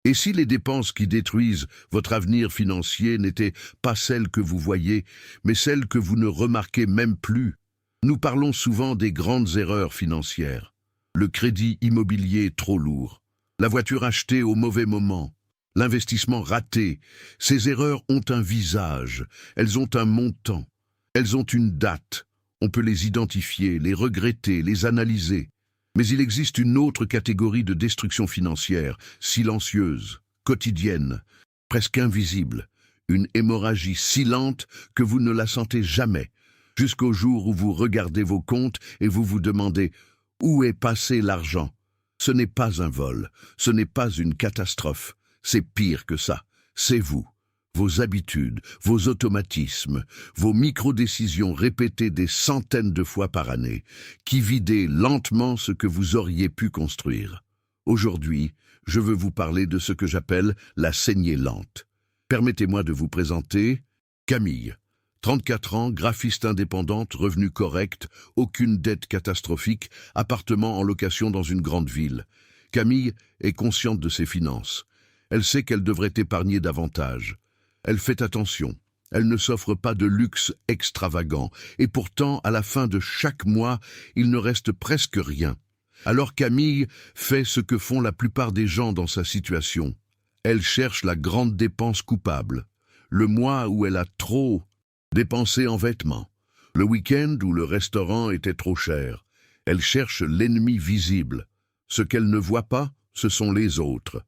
Et si les dépenses qui détruisent votre avenir financier n'étaient pas celles que vous voyez, mais celles que vous ne remarquez même plus? Nous parlons souvent des grandes erreurs financières. Le crédit immobilier trop lourd, la voiture achetée au mauvais moment, l'investissement raté. Ces erreurs ont un visage, elles ont un montant, elles ont une date. On peut les identifier, les regretter, les analyser. Mais il existe une autre catégorie de destruction financière, silencieuse, quotidienne, presque invisible, une hémorragie si lente que vous ne la sentez jamais, jusqu'au jour où vous regardez vos comptes et vous vous demandez « Où est passé l'argent ?» Ce n'est pas un vol, ce n'est pas une catastrophe, c'est pire que ça, c'est vous. Vos habitudes, vos automatismes, vos micro-décisions répétées des centaines de fois par année, qui vidaient lentement ce que vous auriez pu construire. Aujourd'hui, je veux vous parler de ce que j'appelle la saignée lente. Permettez-moi de vous présenter Camille. 34 ans, graphiste indépendante, revenu correct, aucune dette catastrophique, appartement en location dans une grande ville. Camille est consciente de ses finances. Elle sait qu'elle devrait épargner davantage. Elle fait attention, elle ne s'offre pas de luxe extravagant, et pourtant, à la fin de chaque mois, il ne reste presque rien. Alors Camille fait ce que font la plupart des gens dans sa situation. Elle cherche la grande dépense coupable, le mois où elle a trop dépensé en vêtements, le week-end où le restaurant était trop cher. Elle cherche l'ennemi visible. Ce qu'elle ne voit pas, ce sont les autres.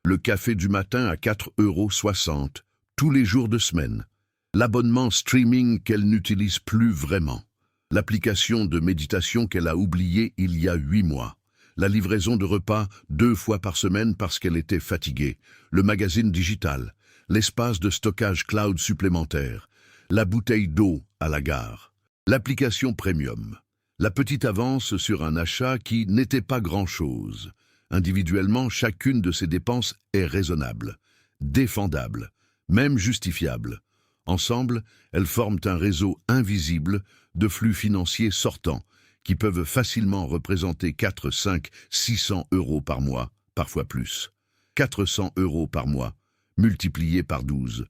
Le café du matin à 4,60 €. Tous les jours de semaine, l'abonnement streaming qu'elle n'utilise plus vraiment, l'application de méditation qu'elle a oubliée il y a 8 mois, la livraison de repas 2 fois par semaine parce qu'elle était fatiguée, le magazine digital, l'espace de stockage cloud supplémentaire, la bouteille d'eau à la gare, l'application premium, la petite avance sur un achat qui n'était pas grand-chose. Individuellement, chacune de ces dépenses est raisonnable, défendable, même justifiable. Ensemble, elles forment un réseau invisible de flux financiers sortants qui peuvent facilement représenter 4, 5, 600 € par mois, parfois plus. 400 € par mois, multiplié par 12.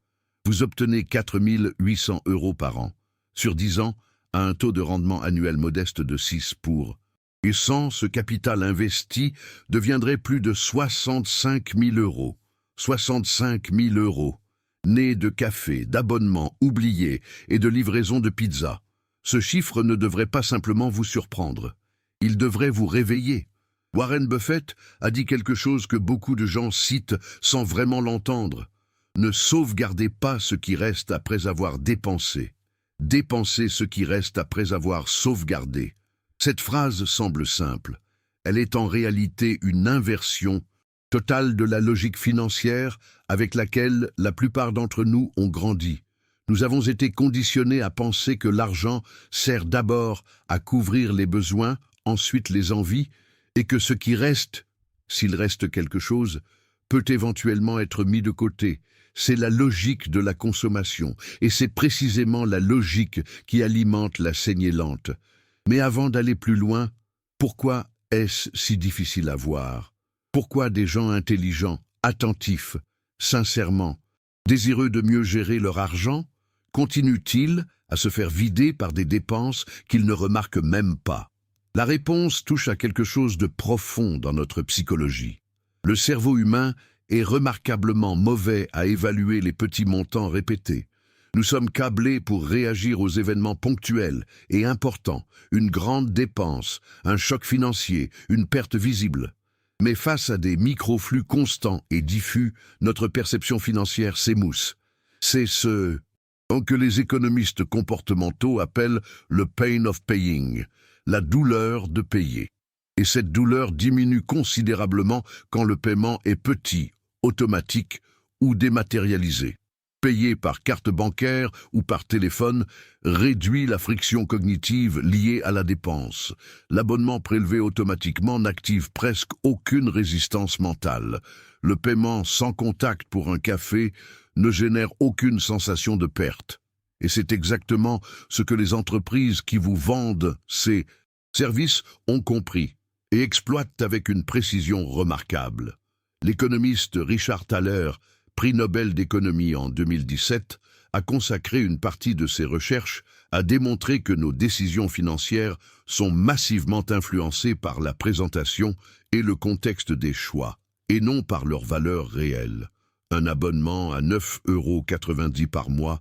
Vous obtenez 4 800 € par an, sur 10 ans, à un taux de rendement annuel modeste de 6 pour. Et sans ce capital investi deviendrait plus de 65 000 €. 65 000 €. Né de café, d'abonnements oubliés et de livraison de pizza. Ce chiffre ne devrait pas simplement vous surprendre. Il devrait vous réveiller. Warren Buffett a dit quelque chose que beaucoup de gens citent sans vraiment l'entendre. Ne sauvegardez pas ce qui reste après avoir dépensé. Dépensez ce qui reste après avoir sauvegardé. Cette phrase semble simple. Elle est en réalité une inversion totale de la logique financière avec laquelle la plupart d'entre nous ont grandi. Nous avons été conditionnés à penser que l'argent sert d'abord à couvrir les besoins, ensuite les envies, et que ce qui reste, s'il reste quelque chose, peut éventuellement être mis de côté. C'est la logique de la consommation, et c'est précisément la logique qui alimente la saignée lente. Mais avant d'aller plus loin, pourquoi est-ce si difficile à voir? Pourquoi des gens intelligents, attentifs, sincèrement, désireux de mieux gérer leur argent, continuent-ils à se faire vider par des dépenses qu'ils ne remarquent même pas? La réponse touche à quelque chose de profond dans notre psychologie. Le cerveau humain est remarquablement mauvais à évaluer les petits montants répétés. Nous sommes câblés pour réagir aux événements ponctuels et importants, une grande dépense, un choc financier, une perte visible. Mais face à des microflux constants et diffus, notre perception financière s'émousse. C'est ce que les économistes comportementaux appellent le pain of paying, la douleur de payer. Et cette douleur diminue considérablement quand le paiement est petit, automatique ou dématérialisé. Payer par carte bancaire ou par téléphone réduit la friction cognitive liée à la dépense. L'abonnement prélevé automatiquement n'active presque aucune résistance mentale. Le paiement sans contact pour un café ne génère aucune sensation de perte. Et c'est exactement ce que les entreprises qui vous vendent ces services ont compris et exploitent avec une précision remarquable. L'économiste Richard Thaler, prix Nobel d'économie en 2017, a consacré une partie de ses recherches à démontrer que nos décisions financières sont massivement influencées par la présentation et le contexte des choix, et non par leur valeur réelle. Un abonnement à 9,90 € par mois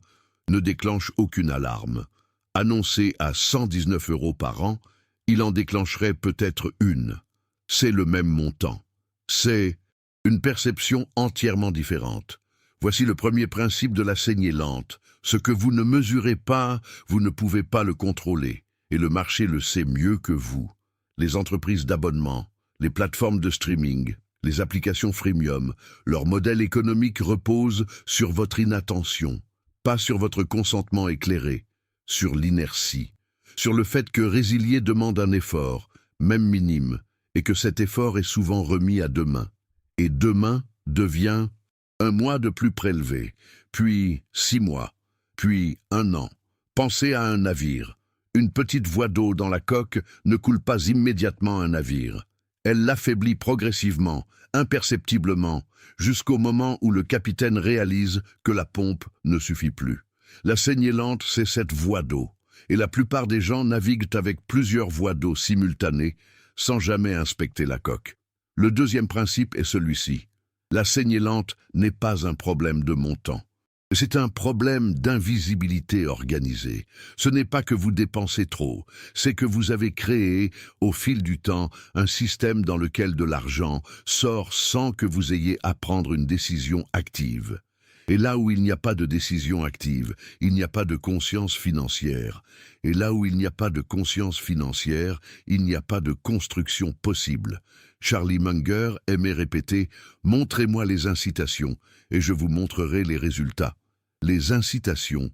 ne déclenche aucune alarme. Annoncé à 119 € par an, il en déclencherait peut-être une. C'est le même montant. C'est une perception entièrement différente. Voici le premier principe de la saignée lente. Ce que vous ne mesurez pas, vous ne pouvez pas le contrôler. Et le marché le sait mieux que vous. Les entreprises d'abonnement, les plateformes de streaming, les applications freemium, leur modèle économique repose sur votre inattention, pas sur votre consentement éclairé, sur l'inertie, sur le fait que résilier demande un effort, même minime, et que cet effort est souvent remis à demain. Et demain devient un mois de plus prélevé, puis 6 mois, puis 1 an. Pensez à un navire. Une petite voie d'eau dans la coque ne coule pas immédiatement un navire. Elle l'affaiblit progressivement, imperceptiblement, jusqu'au moment où le capitaine réalise que la pompe ne suffit plus. La saignée lente, c'est cette voie d'eau, et la plupart des gens naviguent avec plusieurs voies d'eau simultanées, sans jamais inspecter la coque. Le deuxième principe est celui-ci. La saignée lente n'est pas un problème de montant. C'est un problème d'invisibilité organisée. Ce n'est pas que vous dépensez trop, c'est que vous avez créé, au fil du temps, un système dans lequel de l'argent sort sans que vous ayez à prendre une décision active. Et là où il n'y a pas de décision active, il n'y a pas de conscience financière. Et là où il n'y a pas de conscience financière, il n'y a pas de construction possible. Charlie Munger aimait répéter « Montrez-moi les incitations et je vous montrerai les résultats ». Les incitations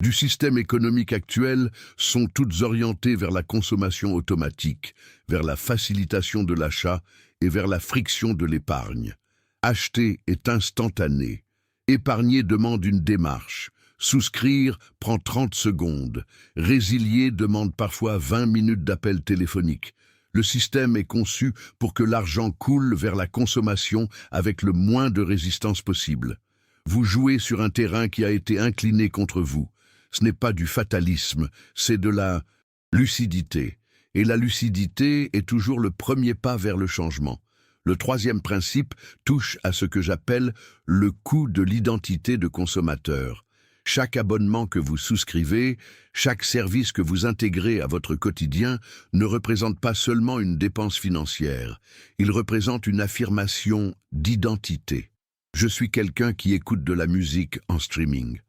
du système économique actuel sont toutes orientées vers la consommation automatique, vers la facilitation de l'achat et vers la friction de l'épargne. Acheter est instantané. Épargner demande une démarche. Souscrire prend 30 secondes. Résilier demande parfois 20 minutes d'appel téléphonique. Le système est conçu pour que l'argent coule vers la consommation avec le moins de résistance possible. Vous jouez sur un terrain qui a été incliné contre vous. Ce n'est pas du fatalisme, c'est de la lucidité. Et la lucidité est toujours le premier pas vers le changement. Le troisième principe touche à ce que j'appelle le coût de l'identité de consommateur. Chaque abonnement que vous souscrivez, chaque service que vous intégrez à votre quotidien ne représente pas seulement une dépense financière, il représente une affirmation d'identité. Je suis quelqu'un qui écoute de la musique en streaming.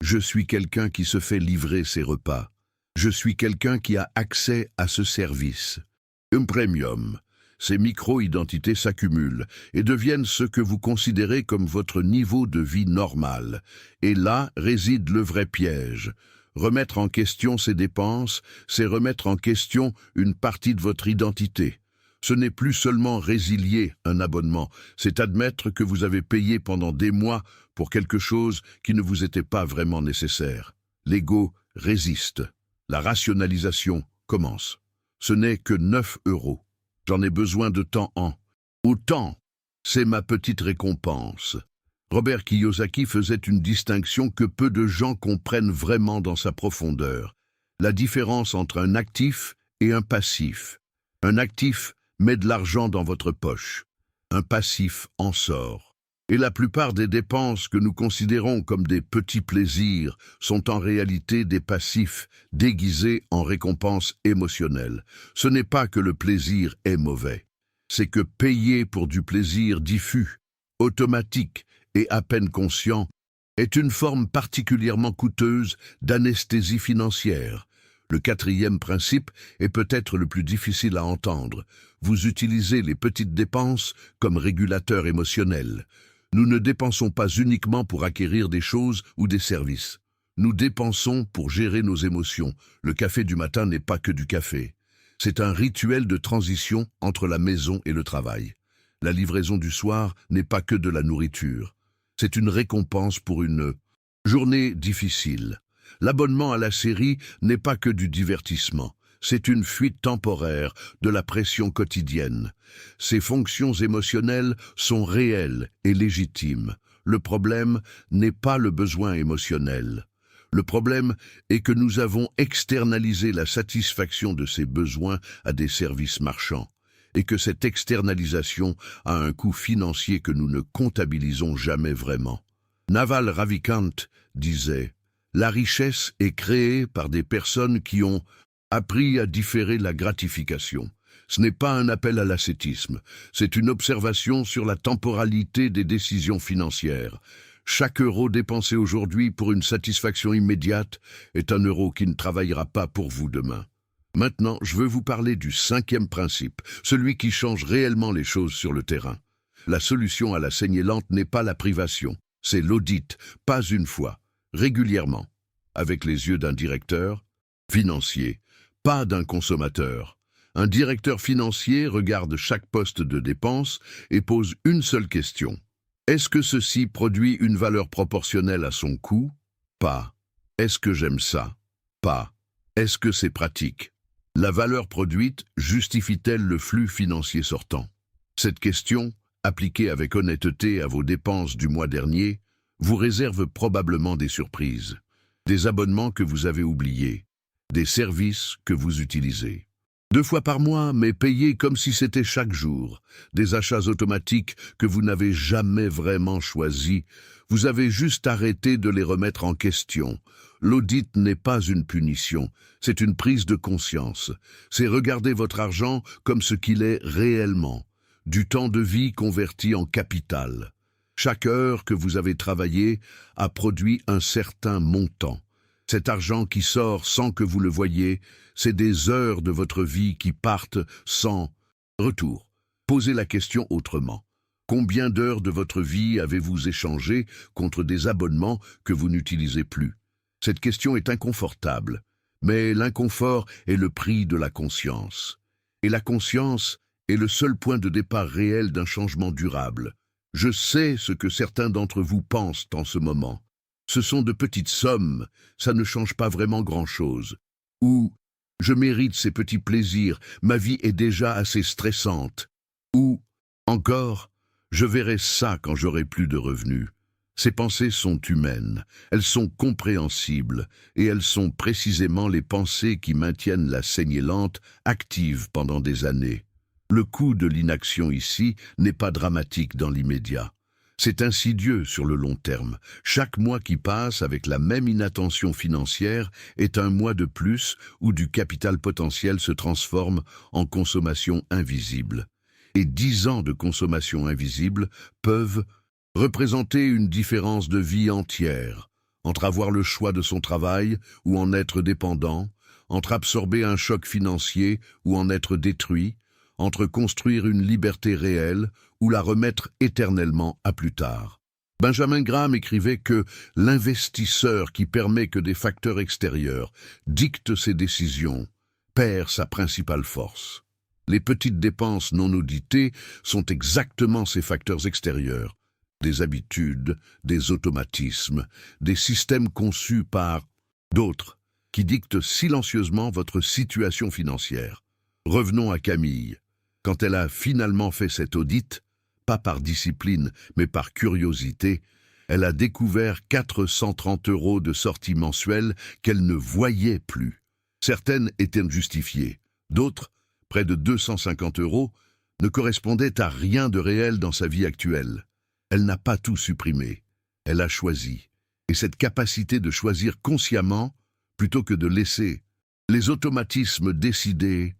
Je suis quelqu'un qui se fait livrer ses repas. Je suis quelqu'un qui a accès à ce service. Un premium. Ces micro-identités s'accumulent et deviennent ce que vous considérez comme votre niveau de vie normal. Et là réside le vrai piège. Remettre en question ces dépenses, c'est remettre en question une partie de votre identité. Ce n'est plus seulement résilier un abonnement, c'est admettre que vous avez payé pendant des mois pour quelque chose qui ne vous était pas vraiment nécessaire. L'ego résiste. La rationalisation commence. Ce n'est que 9 €. J'en ai besoin de temps en. Autant, c'est ma petite récompense. Robert Kiyosaki faisait une distinction que peu de gens comprennent vraiment dans sa profondeur. La différence entre un actif et un passif. Un actif met de l'argent dans votre poche. Un passif en sort. Et la plupart des dépenses que nous considérons comme des petits plaisirs sont en réalité des passifs déguisés en récompenses émotionnelles. Ce n'est pas que le plaisir est mauvais. C'est que payer pour du plaisir diffus, automatique et à peine conscient est une forme particulièrement coûteuse d'anesthésie financière. Le quatrième principe est peut-être le plus difficile à entendre. Vous utilisez les petites dépenses comme régulateur émotionnel. Nous ne dépensons pas uniquement pour acquérir des choses ou des services. Nous dépensons pour gérer nos émotions. Le café du matin n'est pas que du café. C'est un rituel de transition entre la maison et le travail. La livraison du soir n'est pas que de la nourriture. C'est une récompense pour une journée difficile. L'abonnement à la série n'est pas que du divertissement. C'est une fuite temporaire de la pression quotidienne. Ces fonctions émotionnelles sont réelles et légitimes. Le problème n'est pas le besoin émotionnel. Le problème est que nous avons externalisé la satisfaction de ces besoins à des services marchands, et que cette externalisation a un coût financier que nous ne comptabilisons jamais vraiment. Naval Ravikant disait « La richesse est créée par des personnes qui ont appris à différer la gratification. Ce n'est pas un appel à l'ascétisme, c'est une observation sur la temporalité des décisions financières. Chaque euro dépensé aujourd'hui pour une satisfaction immédiate est un euro qui ne travaillera pas pour vous demain. » Maintenant, je veux vous parler du 5e principe, celui qui change réellement les choses sur le terrain. La solution à la saignée lente n'est pas la privation, c'est l'audit, pas une fois, régulièrement, avec les yeux d'un directeur financier, pas d'un consommateur. Un directeur financier regarde chaque poste de dépense et pose une seule question. Est-ce que ceci produit une valeur proportionnelle à son coût? Pas. Est-ce que j'aime ça? Pas. Est-ce que c'est pratique? La valeur produite justifie-t-elle le flux financier sortant? Cette question, appliquée avec honnêteté à vos dépenses du mois dernier, vous réserve probablement des surprises, des abonnements que vous avez oubliés, des services que vous utilisez. 2 fois par mois, mais payés comme si c'était chaque jour. Des achats automatiques que vous n'avez jamais vraiment choisis. Vous avez juste arrêté de les remettre en question. L'audit n'est pas une punition, c'est une prise de conscience. C'est regarder votre argent comme ce qu'il est réellement. Du temps de vie converti en capital. Chaque heure que vous avez travaillé a produit un certain montant. Cet argent qui sort sans que vous le voyiez, c'est des heures de votre vie qui partent sans retour. Posez la question autrement. Combien d'heures de votre vie avez-vous échangé contre des abonnements que vous n'utilisez plus? Cette question est inconfortable, mais l'inconfort est le prix de la conscience. Et la conscience est le seul point de départ réel d'un changement durable. Je sais ce que certains d'entre vous pensent en ce moment. Ce sont de petites sommes, ça ne change pas vraiment grand-chose. Ou « je mérite ces petits plaisirs, ma vie est déjà assez stressante. » Ou encore « je verrai ça quand j'aurai plus de revenus. » Ces pensées sont humaines, elles sont compréhensibles, et elles sont précisément les pensées qui maintiennent la saignée lente active pendant des années. Le coût de l'inaction ici n'est pas dramatique dans l'immédiat. C'est insidieux sur le long terme. Chaque mois qui passe avec la même inattention financière est un mois de plus où du capital potentiel se transforme en consommation invisible. Et 10 ans de consommation invisible peuvent représenter une différence de vie entière, entre avoir le choix de son travail ou en être dépendant, entre absorber un choc financier ou en être détruit, entre construire une liberté réelle ou la remettre éternellement à plus tard. Benjamin Graham écrivait que l'investisseur qui permet que des facteurs extérieurs dictent ses décisions perd sa principale force. Les petites dépenses non auditées sont exactement ces facteurs extérieurs. Des habitudes, des automatismes, des systèmes conçus par d'autres qui dictent silencieusement votre situation financière. Revenons à Camille. Quand elle a finalement fait cet audit, pas par discipline, mais par curiosité, elle a découvert 430 € de sorties mensuelles qu'elle ne voyait plus. Certaines étaient justifiées, d'autres, près de 250 €, ne correspondaient à rien de réel dans sa vie actuelle. Elle n'a pas tout supprimé, elle a choisi. Et cette capacité de choisir consciemment, plutôt que de laisser les automatismes décider,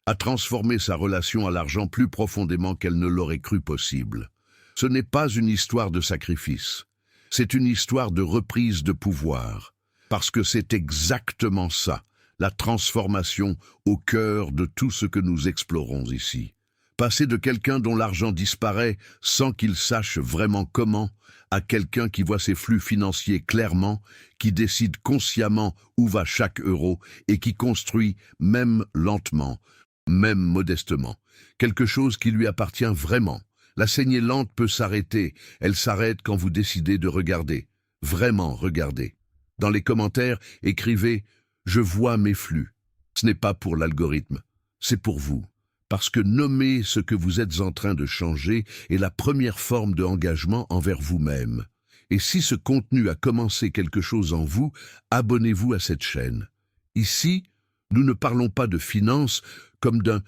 a transformé sa relation à l'argent plus profondément qu'elle ne l'aurait cru possible. Ce n'est pas une histoire de sacrifice, c'est une histoire de reprise de pouvoir, parce que c'est exactement ça, la transformation au cœur de tout ce que nous explorons ici. Passer de quelqu'un dont l'argent disparaît sans qu'il sache vraiment comment, à quelqu'un qui voit ses flux financiers clairement, qui décide consciemment où va chaque euro et qui construit, même lentement, même modestement, quelque chose qui lui appartient vraiment. La saignée lente peut s'arrêter, elle s'arrête quand vous décidez de regarder, vraiment regarder. Dans les commentaires, écrivez « Je vois mes flux ». Ce n'est pas pour l'algorithme, c'est pour vous. Parce que nommer ce que vous êtes en train de changer est la première forme de engagement envers vous-même. Et si ce contenu a commencé quelque chose en vous, abonnez-vous à cette chaîne. Ici, nous ne parlons pas de finances comme d'un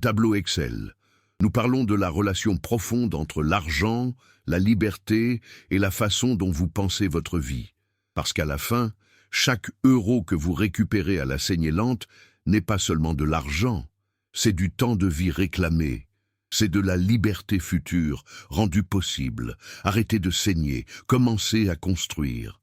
tableau Excel. Nous parlons de la relation profonde entre l'argent, la liberté et la façon dont vous pensez votre vie. Parce qu'à la fin, chaque euro que vous récupérez à la saignée lente n'est pas seulement de l'argent, c'est du temps de vie réclamé. C'est de la liberté future rendue possible. Arrêtez de saigner, commencez à construire.